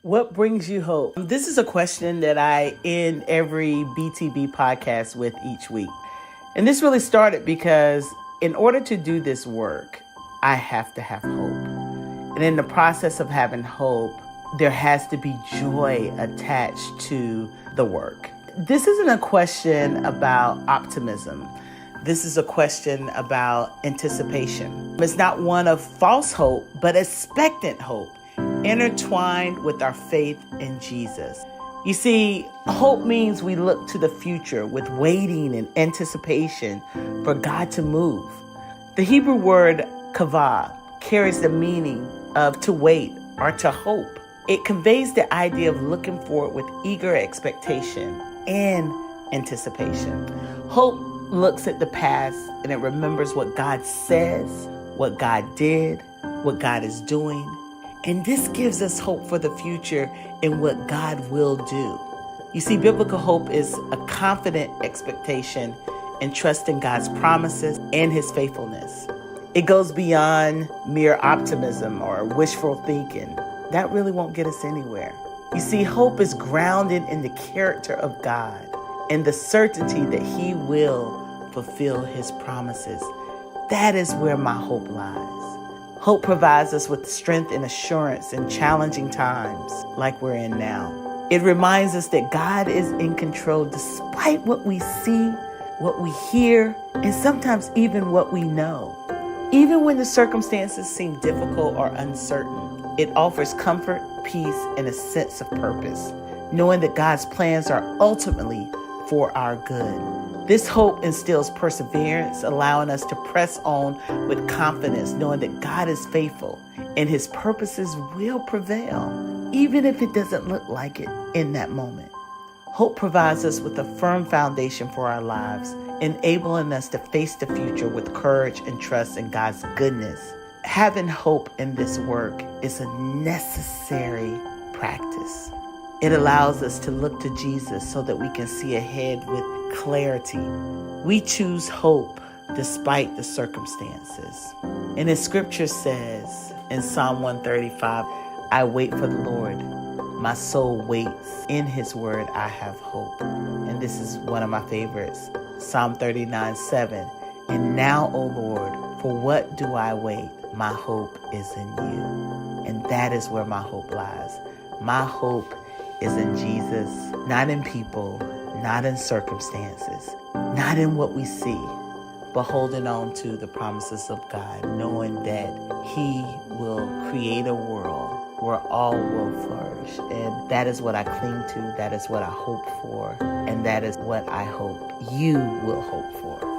What brings you hope? This is a question that I end every BTB podcast with each week. And this really started because in order to do this work, I have to have hope. And in the process of having hope, there has to be joy attached to the work. This isn't a question about optimism. This is a question about anticipation. It's not one of false hope, but expectant hope, intertwined with our faith in Jesus. You see, hope means we look to the future with waiting and anticipation for God to move. The Hebrew word kavah carries the meaning of to wait or to hope. It conveys the idea of looking forward with eager expectation and anticipation. Hope looks at the past and it remembers what God says, what God did, what God is doing. And this gives us hope for the future and what God will do. You see, biblical hope is a confident expectation and trust in God's promises and his faithfulness. It goes beyond mere optimism or wishful thinking. That really won't get us anywhere. You see, hope is grounded in the character of God and the certainty that he will fulfill his promises. That is where my hope lies. Hope provides us with strength and assurance in challenging times like we're in now. It reminds us that God is in control despite what we see, what we hear, and sometimes even what we know. Even when the circumstances seem difficult or uncertain, it offers comfort, peace, and a sense of purpose, knowing that God's plans are ultimately for our good. This hope instills perseverance, allowing us to press on with confidence, knowing that God is faithful and his purposes will prevail, even if it doesn't look like it in that moment. Hope provides us with a firm foundation for our lives, enabling us to face the future with courage and trust in God's goodness. Having hope in this work is a necessary practice. It allows us to look to Jesus so that we can see ahead with clarity. We choose hope despite the circumstances. And as scripture says in Psalm 135, I wait for the Lord. My soul waits. In his word, I have hope. And this is one of my favorites. Psalm 39:7. And now, O Lord, for what do I wait? My hope is in you. And that is where my hope lies. My hope is in Jesus, not in people, not in circumstances, not in what we see, but holding on to the promises of God, knowing that he will create a world where all will flourish. And that is what I cling to. That is what I hope for. And that is what I hope you will hope for.